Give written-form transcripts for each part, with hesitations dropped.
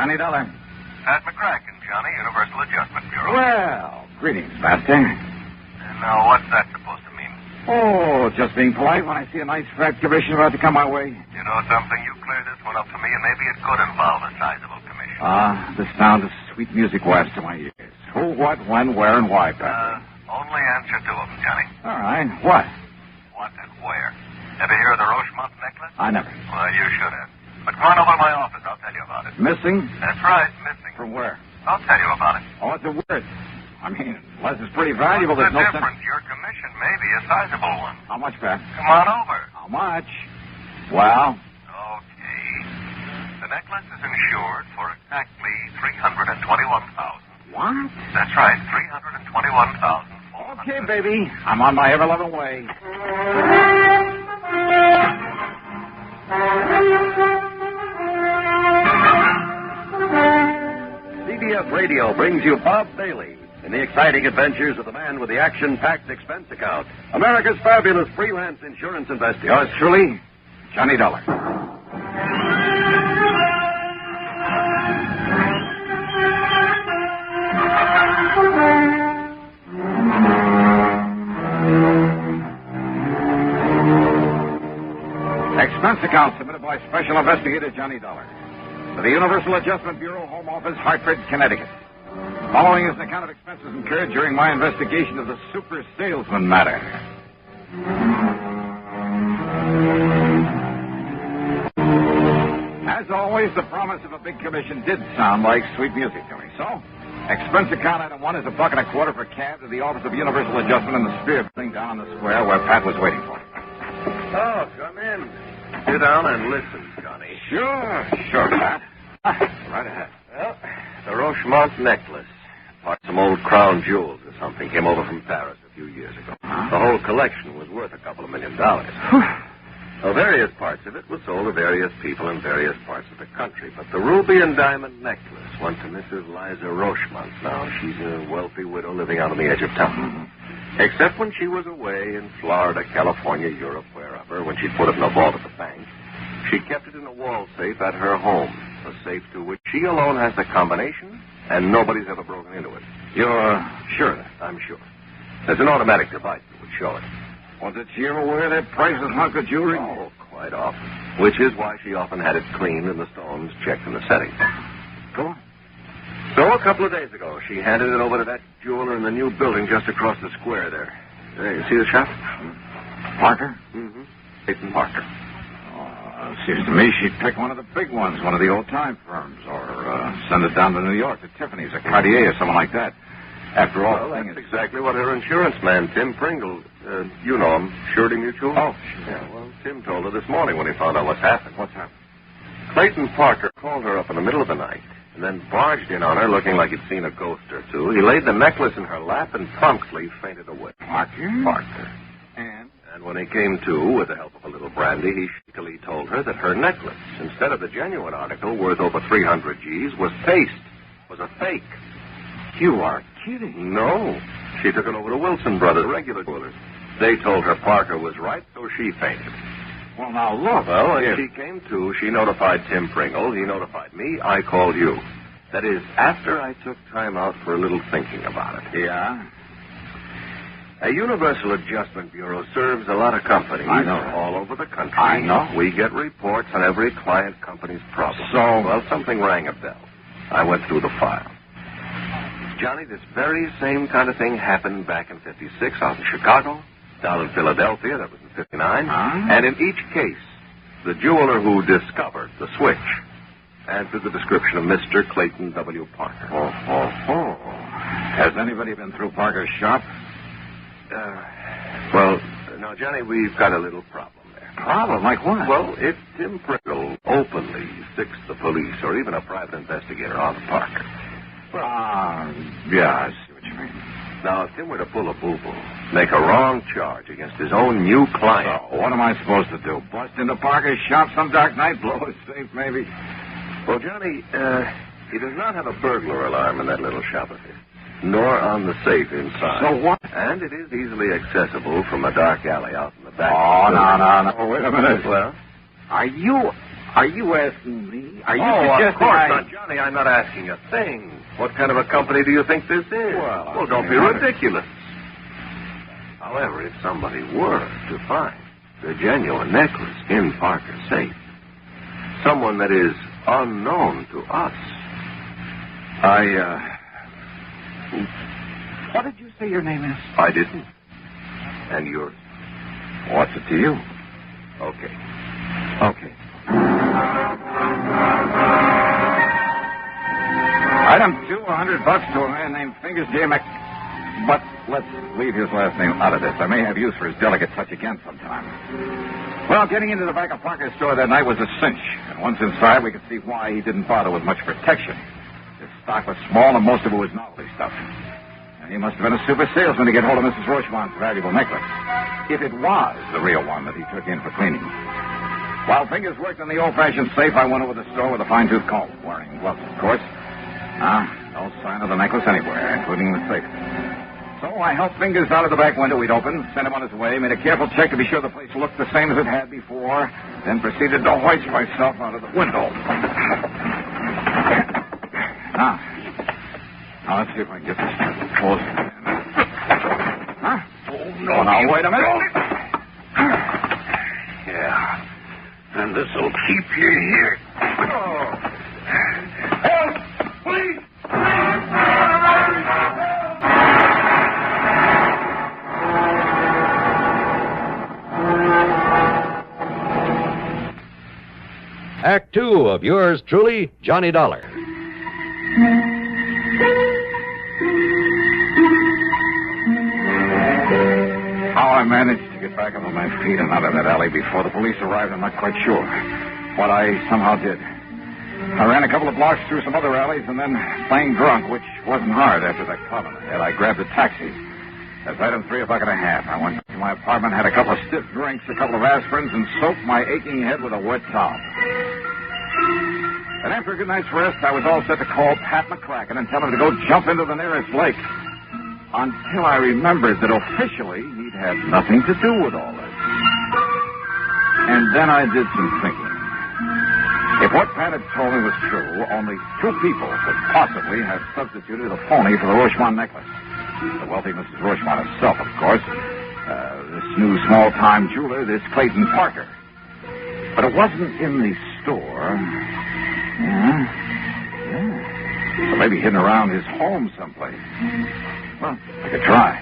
Johnny Dollar. Pat McCracken, Johnny, Universal Adjustment Bureau. Well, greetings, Master. And now, what's that supposed to mean? Oh, just being polite when I see a nice fat commission about to come my way. You know something? You clear this one up for me, and maybe it could involve a sizable commission. The sound of sweet music wafts to my ears. Who, what, when, where, and why, Pat? Only answer two of them, Johnny. All right. What? What and where? Ever hear of the Rochemont necklace? I never. Well, you should have. But come on over to my office. I'll tell you about it. Missing? That's right, missing. From where? I'll tell you about it. Oh, it's a word. I mean, unless it's pretty valuable, What's there's the no difference? sense. Your commission may be a sizable one. How much, Pat? Come on over. How much? Well? Okay. The necklace is insured for exactly $321,000. What? That's right, $321,000. Okay, baby. I'm on my ever-loving way. CBS Radio brings you Bob Bailey in the exciting adventures of the man with the action-packed expense account, America's fabulous freelance insurance investigator. Yours truly, Johnny Dollar. Expense account submitted by Special Investigator Johnny Dollar to the Universal Adjustment Bureau, Home Office, Hartford, Connecticut. Following is an account of expenses incurred during my investigation of the Super Salesman matter. As always, the promise of a big commission did sound like sweet music to me. So, expense account item 1 is $1.25 for cab to the office of Universal Adjustment in the Spear Building down on the square where Pat was waiting for me. Oh, come in. Sit down and listen, Johnny. Sure, Pat. Right ahead. Well, the Rochemont necklace. Some old crown jewels or something came over from Paris a few years ago. Huh? The whole collection was worth $2 million. Now, various parts of it were sold to various people in various parts of the country, but the ruby and diamond necklace went to Mrs. Liza Rochemont. Now, she's a wealthy widow living out on the edge of town. Except when she was away in Florida, California, Europe, wherever, when she'd put it in a vault at the bank, she kept it in a wall safe at her home, a safe to which she alone has the combination, and nobody's ever broken into it. You're sure of that? I'm sure. There's an automatic device that would show it. Well, did she ever wear that priceless hunk of jewelry? Oh, quite often. Which is why she often had it cleaned and the stones checked in the settings. Go on. So a couple of days ago, she handed it over to that jeweler in the new building just across the square there. You see the shop? Parker? Mm-hmm. Clayton Parker. Seems to me she'd pick one of the big ones, one of the old-time firms, or send it down to New York to Tiffany's or Cartier or someone like that. After all, Well, that's exactly what her insurance man, Tim Pringle, you know him, Surety Mutual. Oh, sure. Yeah, well, Tim told her this morning when he found out what's happened. What's happened? Clayton Parker called her up in the middle of the night and then barged in on her looking like he'd seen a ghost or two. He laid the necklace in her lap and promptly fainted away. Parker. And when he came to, with the help of a little brandy, he shakily told her that her necklace, instead of the genuine article worth over 300 G's, was paste, was a fake. You are kidding. No. She took it over to Wilson Brothers, regular jewelers. They told her Parker was right, so she fainted. Well, now, look. Well, when she came to, she notified Tim Pringle. He notified me. I called you. That is, after I took time out for a little thinking about it. Yeah? A Universal Adjustment Bureau serves a lot of companies. I know. All over the country. I know. We get reports on every client company's problem. So? Well, something rang a bell. I went through the file. Johnny, this very same kind of thing happened back in 56 out in Chicago, down in Philadelphia, that was in 59. And in each case, the jeweler who discovered the switch answered the description of Mr. Clayton W. Parker. Has anybody been through Parker's shop? Well, now, Johnny, we've got a little problem there. Problem? Like what? Well, if Tim Pringle openly sticks the police or even a private investigator on Parker. Yeah, I see what you mean. Now, if Tim were to pull a boo-boo, make a wrong charge against his own new client. So, what am I supposed to do? Bust into Parker's shop some dark night, blow his safe, maybe? Well, Johnny, he does not have a burglar alarm in that little shop of his, nor on the safe inside. So what? And it is easily accessible from a dark alley out in the back. Oh, no. Wait a minute. Well? Are you Are you asking me? Are you Of suggesting course not, Johnny. I'm not asking a thing. What kind of a company do you think this is? Well, don't be ridiculous. However, if somebody were to find the genuine necklace in Parker's safe, someone that is unknown to us. What did you say your name is? I didn't. And yours? What's it to you? Okay. Okay. Item 2, $100 to a man named Fingers J. But let's leave his last name out of this. I may have use for his delicate touch again sometime. Well, getting into the back of Parker's store that night was a cinch. And once inside, we could see why he didn't bother with much protection. His stock was small, and most of it was novelty stuff. And he must have been a super salesman to get hold of Mrs. Rochemont's valuable necklace. If it was the real one that he took in for cleaning. While Fingers worked in the old-fashioned safe, I went over the store with a fine-tooth comb, wearing gloves, of course. No sign of the necklace anywhere, including the safe. So I helped Fingers out of the back window we'd opened, sent him on his way, made a careful check to be sure the place looked the same as it had before, then proceeded to hoist myself out of the window. Now, let's see if I can get this closed again. Huh? Oh, no. Now, wait a minute. Yeah. And this'll keep you here. Oh. Help! Please! Act 2 of yours truly, Johnny Dollar. How I managed to get back on my feet and out of that alley before the police arrived, I'm not quite sure. But I somehow did. I ran a couple of blocks through some other alleys, and then, playing drunk, which wasn't hard after that club in the head, I grabbed a taxi. At item 3, $1.50. I went to my apartment, had a couple of stiff drinks, a couple of aspirins, and soaked my aching head with a wet towel. And after a good night's rest, I was all set to call Pat McCracken and tell him to go jump into the nearest lake. Until I remembered that officially he'd had nothing to do with all this. And then I did some thinking. If what Pat had told me was true, only 2 people could possibly have substituted a phony for the Rochemont necklace. The wealthy Mrs. Rochemont herself, of course. This new small-time jeweler, this Clayton Parker. But it wasn't in the store. Yeah. So maybe hidden around his home someplace. Well, I could try.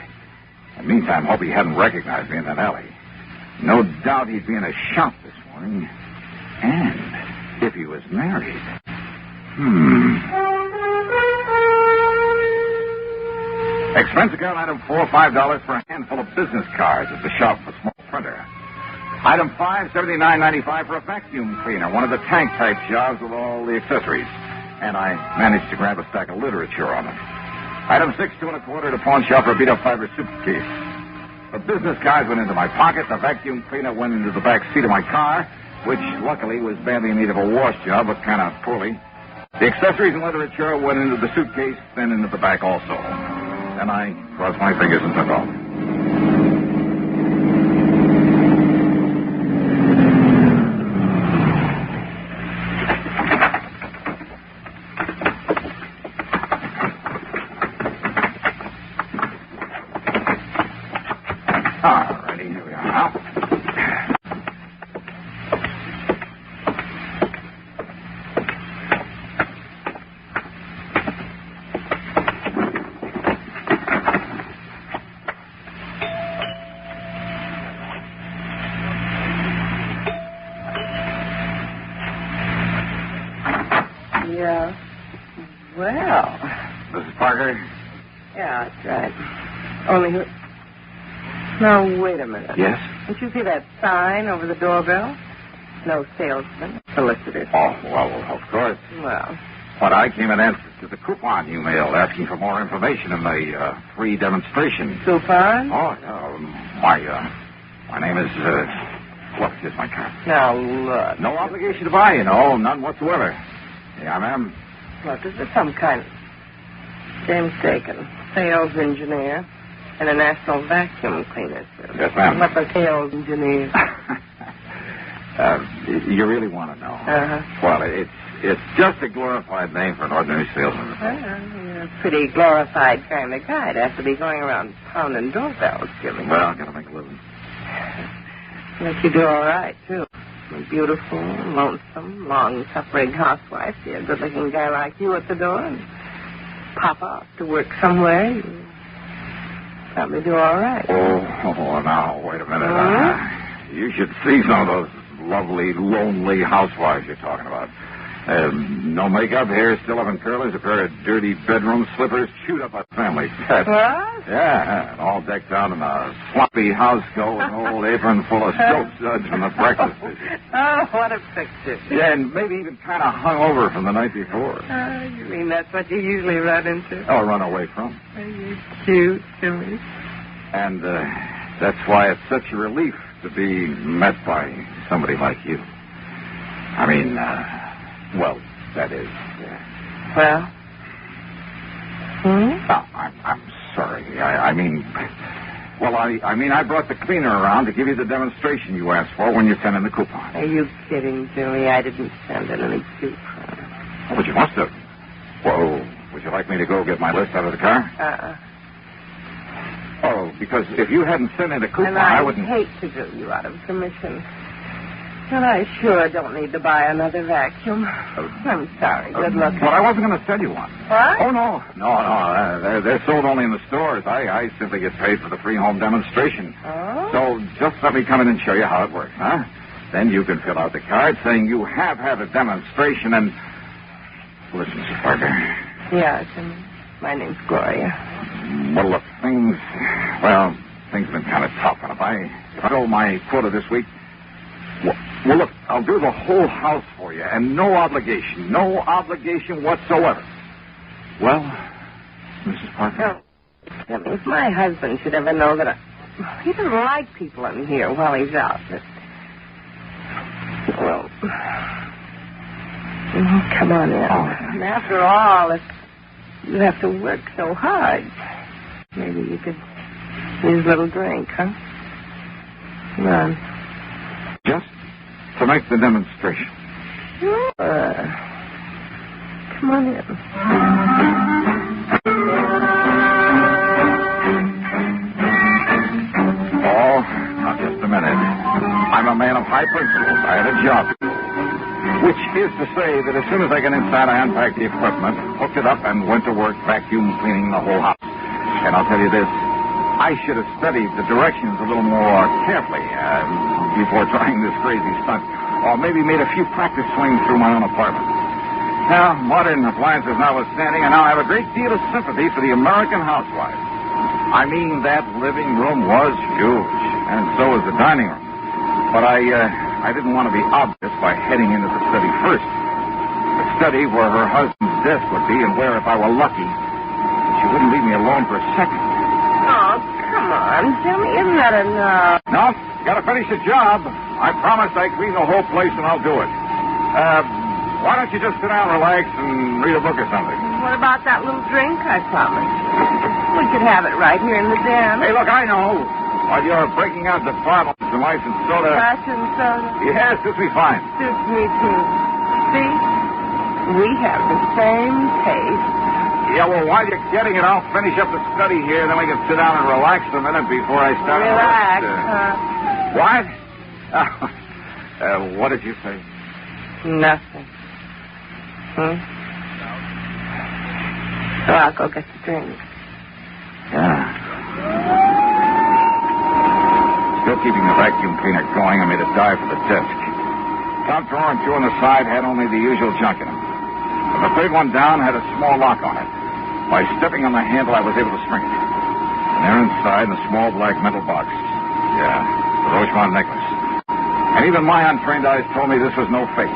In the meantime, hope he hadn't recognized me in that alley. No doubt he'd be in a shop this morning. And if he was married. Expense account item 4, $5 for a handful of business cards at the shop for small printer. Item 5, $79.95 for a vacuum cleaner, one of the tank-type jobs with all the accessories. And I managed to grab a stack of literature on it. Item 6, $2.25 at a pawn shop for a beat-up fiber suitcase. The business cards went into my pocket. The vacuum cleaner went into the back seat of my car, which luckily was badly in need of a wash job, but kind of poorly. The accessories and literature went into the suitcase, then into the back also. Then I crossed my fingers and took off. Alrighty, here we are now. Yeah. Well. Mrs. Parker? Yeah, that's right. Only who... Now, wait a minute. Yes? Didn't you see that sign over the doorbell? No salesman. Solicitor. Oh, well, of course. Well. But I came in answer to the coupon you mailed asking for more information in the free demonstration. Coupon? Oh, my name is, look, here's my card. Now, look. No obligation to buy, none whatsoever. Yeah, ma'am. Look, is this some kind of... James Dakin, sales engineer, and a national vacuum cleaner service. Yes, ma'am. What the sales engineer? You really want to know? Uh-huh. Well, it's just a glorified name for an ordinary salesman. Well, you're a pretty glorified kind of guy to have to be going around pounding doorbells, Jimmy. Well, I got to make a living. But you do all right, too. A beautiful, lonesome, long-suffering housewife. See a good-looking guy like you at the door and pop off to work somewhere. You probably do all right. Oh, now, wait a minute. You should see some of those lovely, lonely housewives you're talking about. No makeup, hair still up in curlers, a pair of dirty bedroom slippers, chewed up a family pet. What? Yeah, and all decked out in a sloppy house coat with an old apron full of soap suds from the breakfast dishes. Oh, what a picture. Yeah, and maybe even kind of hung over from the night before. You mean that's what you usually run into? Oh, run away from. Are you cute, Jimmy? And that's why it's such a relief to be met by somebody like you. I mean, well, that is. Well? Oh, I'm sorry. I mean, I brought the cleaner around to give you the demonstration you asked for when you sent in the coupon. Are you kidding, Jimmy? I didn't send in any coupon. Oh, but you must have. Well, would you like me to go get my list out of the car? Oh, because if you hadn't sent in a coupon, and I wouldn't. hate to do you out of commission. But I sure don't need to buy another vacuum. I'm sorry. Good luck. But I wasn't going to sell you one. What? Oh, no. No. They're sold only in the stores. I simply get paid for the free home demonstration. Oh? So just let me come in and show you how it works, huh? Then you can fill out the card saying you have had a demonstration and... Listen, Mr. Parker. Yes, and my name's Gloria. Well, look, things have been kind of tough. And if I go my quota this week... Well, look, I'll do the whole house for you, and no obligation whatsoever. Well, Mrs. Parker? If my husband should ever know that he doesn't like people in here while he's out. Well, come on in. And after all, if you have to work so hard, maybe you could use a little drink, huh? Come on. Just to make the demonstration. Come on in. Oh, now just a minute. I'm a man of high principles. I had a job. Which is to say that as soon as I got inside, I unpacked the equipment, hooked it up, and went to work vacuum cleaning the whole house. And I'll tell you this. I should have studied the directions a little more carefully before trying this crazy stunt, or maybe made a few practice swings through my own apartment. Now, modern appliances notwithstanding, and now I have a great deal of sympathy for the American housewife. I mean, that living room was huge, and so was the dining room. But I didn't want to be obvious by heading into the study first. The study where her husband's desk would be, and where, if I were lucky, she wouldn't leave me alone for a second. Oh, come on, Jimmy. Isn't that enough? No, gotta finish the job. I promised I'd clean the whole place, and I'll do it. Why don't you just sit down, relax, and read a book or something? What about that little drink I promised? We could have it right here in the den. Hey, look, I know. While you're breaking out the bottles, some ice and soda. Ice and soda? Yes, this will be fine. Suits me, too. See? We have the same taste. Yeah, well, while you're getting it, I'll finish up the study here, then we can sit down and relax a minute before I start. Relax, What? What did you say? Nothing. So I'll go get the drink. Yeah. Still keeping the vacuum cleaner going, I made a dive for the desk. Top drawer and two on the side had only the usual junk in them. But the third one down had a small lock on it. By stepping on the handle, I was able to spring it. And there inside, in a small black metal box. Yeah, the Rochemont necklace. And even my untrained eyes told me this was no fake.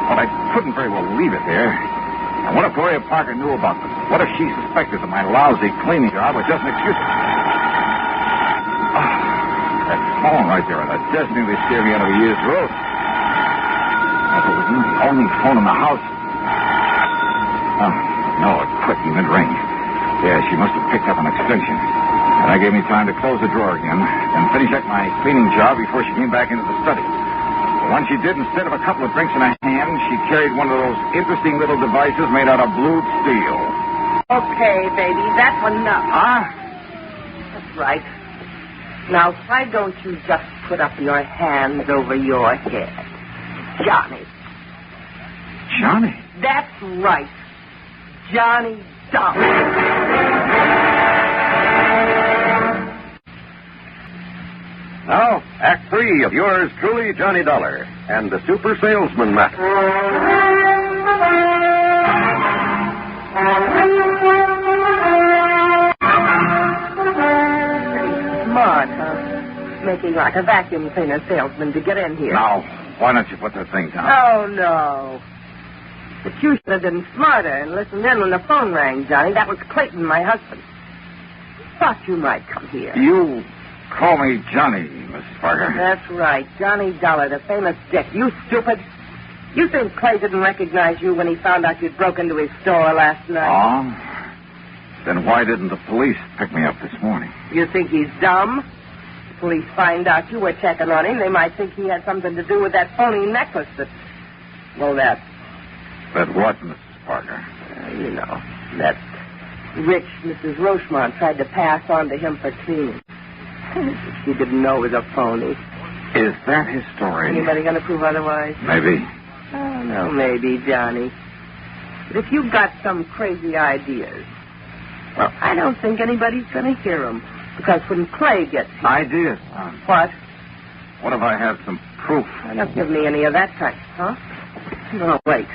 But I couldn't very well leave it there. And what if Gloria Parker knew about them? What if she suspected that my lousy cleaning job was just an excuse? That phone right there on the desk nearly scared me out of a year's growth. If it was the only phone in the house. No, it couldn't even ring. Yeah, she must have picked up an extension. And that gave me time to close the drawer again and finish up my cleaning job before she came back into the study. The one she did, instead of a couple of drinks in her hand, she carried one of those interesting little devices made out of blued steel. Okay, baby, that's enough. Huh? That's right. Now, why don't you just put up your hands over your head? Johnny. Johnny? That's right. Johnny Dollar. Now, Act 3 of yours truly, Johnny Dollar, and the Super Salesman matter. Smart, huh? Making like a vacuum cleaner salesman to get in here. Now, why don't you put that thing down? Oh, no. But you should have been smarter and listened in when the phone rang, Johnny. That was Clayton, my husband. Thought you might come here. You call me Johnny, Mrs. Parker. That's right. Johnny Dollar, the famous dick. You stupid. You think Clay didn't recognize you when he found out you'd broken into his store last night? Oh? Then why didn't the police pick me up this morning? You think he's dumb? The police find out you were checking on him. They might think he had something to do with that phony necklace that... Well, that what, Mrs. Parker? You know, that rich Mrs. Rochemont tried to pass on to him for cleaning. She didn't know it was a phony. Is that his story? Anybody going to prove otherwise? Maybe. Oh, no, maybe, Johnny. But if you've got some crazy ideas, well, I don't think anybody's going to hear them. Because when Clay gets here... Ideas? What? What if I had some proof? Don't give me any of that kind, huh? No, wait.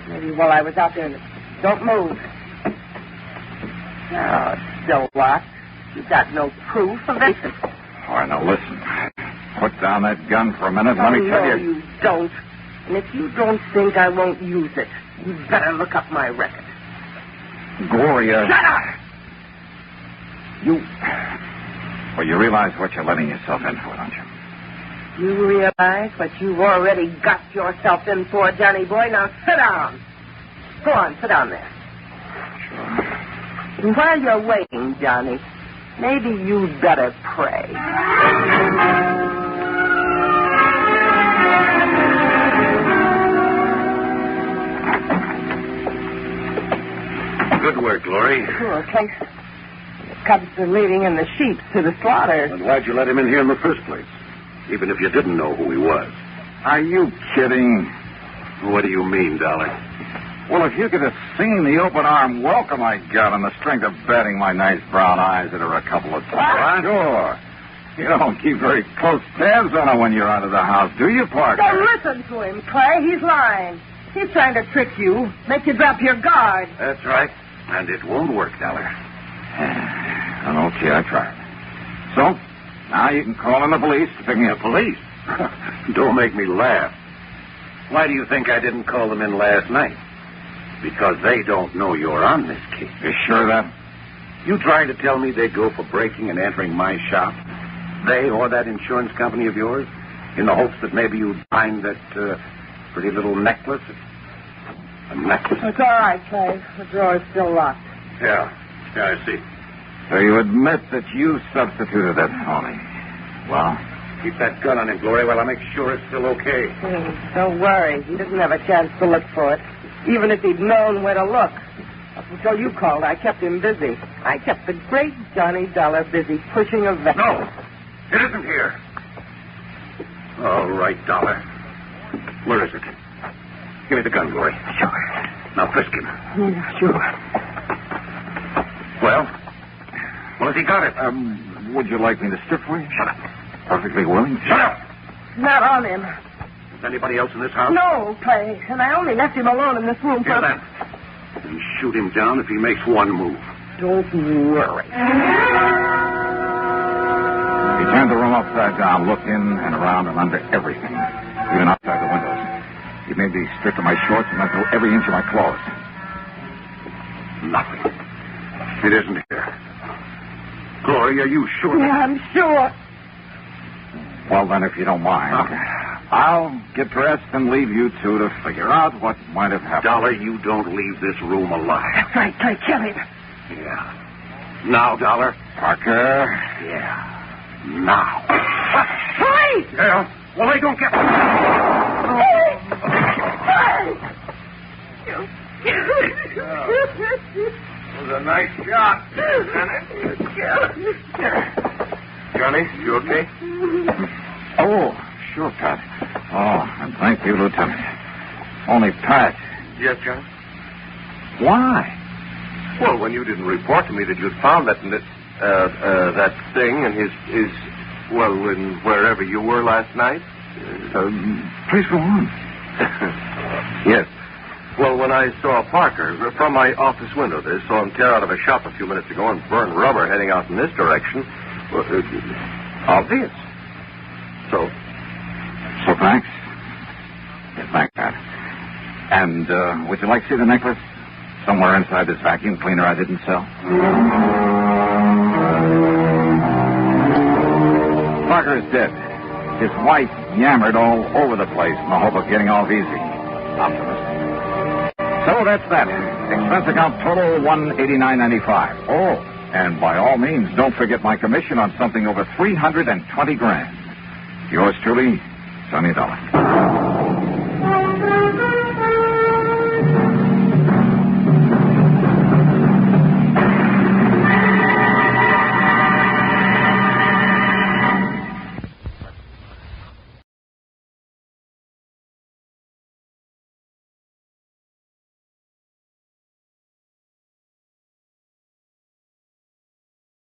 Maybe while I was out there... Don't move. Oh, it's still locked. You've got no proof of it. All right, now listen. Put down that gun for a minute. Let me tell you. No, you don't. And if you don't think I won't use it, you'd better look up my record. Gloria. Shut up! Well, you realize what you're letting yourself in for, don't you? You realize what you've already got yourself in for, Johnny boy. Now sit down. Go on, sit down there. Sure. And while you're waiting, Johnny, maybe you'd better pray. Good work, Glory. Sure, Case. The cubs are leading in the sheep to the slaughter. And why'd you let him in here in the first place? Even if you didn't know who he was. Are you kidding? What do you mean, Dollar? Well, if you could have seen the open arm welcome I got on the strength of batting my nice brown eyes at her a couple of times. Sure. You don't keep very close tabs on her when you're out of the house, do you, Parker? Don't listen to him, Clay. He's lying. He's trying to trick you, make you drop your guard. That's right. And it won't work, Dollar. Okay, I tried. So, now you can call in the police to pick me up. Police? Don't make me laugh. Why do you think I didn't call them in last night? Because they don't know you're on this case. You sure of that? You trying to tell me they'd go for breaking and entering my shop? They or that insurance company of yours? In the hopes that maybe you'd find that pretty little necklace? A necklace? It's all right, Clay. The drawer's still locked. Yeah, I see. So you admit that you substituted that phony. Well? Keep that gun on him, Glory, while I make sure it's still okay. Don't worry. He doesn't have a chance to look for it. Even if he'd known where to look. Up until you called, I kept him busy. I kept the great Johnny Dollar busy pushing a vector. No, it isn't here. All right, Dollar. Where is it? Give me the gun, Glory. Sure. Now frisk him. Yeah, sure. Well, has he got it? Would you like me to strip for you? Shut up. Perfectly willing. Shut up! Not on him. Is anybody else in this house? No, Clay. And I only left him alone in this room Hear that? And shoot him down if he makes one move. Don't worry. He turned the room upside down, looked in and around and under everything, even outside the windows. He made me strip to my shorts and went through every inch of my clothes. Nothing. It isn't here. Glory, are you sure? Yeah, I'm sure. Well, then, if you don't mind, I'll get dressed and leave you two to figure out what might have happened. Dollar, you don't leave this room alive. That's right, Clay. Kill him. Yeah. Now, Dollar. Parker. Yeah. Now. Police! Yeah. Well, they don't get... It was a nice shot, Johnny, you okay? Oh, sure, Pat. Oh, and thank you, Lieutenant. Only Pat. Yes, Johnny? Why? Well, when you didn't report to me that you'd found that that thing in his in wherever you were last night. Please go on. Yes. Well, when I saw Parker from my office window, there, saw him tear out of a shop a few minutes ago and burn rubber heading out in this direction. Well, obvious. So thanks. Yes, thanks, Pat. And would you like to see the necklace? Somewhere inside this vacuum cleaner I didn't sell. Parker is dead. His wife yammered all over the place in the hope of getting off easy. Optimistic. So that's that. Expense account total $189.95. Oh, and by all means, don't forget my commission on something over $320,000. Yours truly, Johnny Dollar.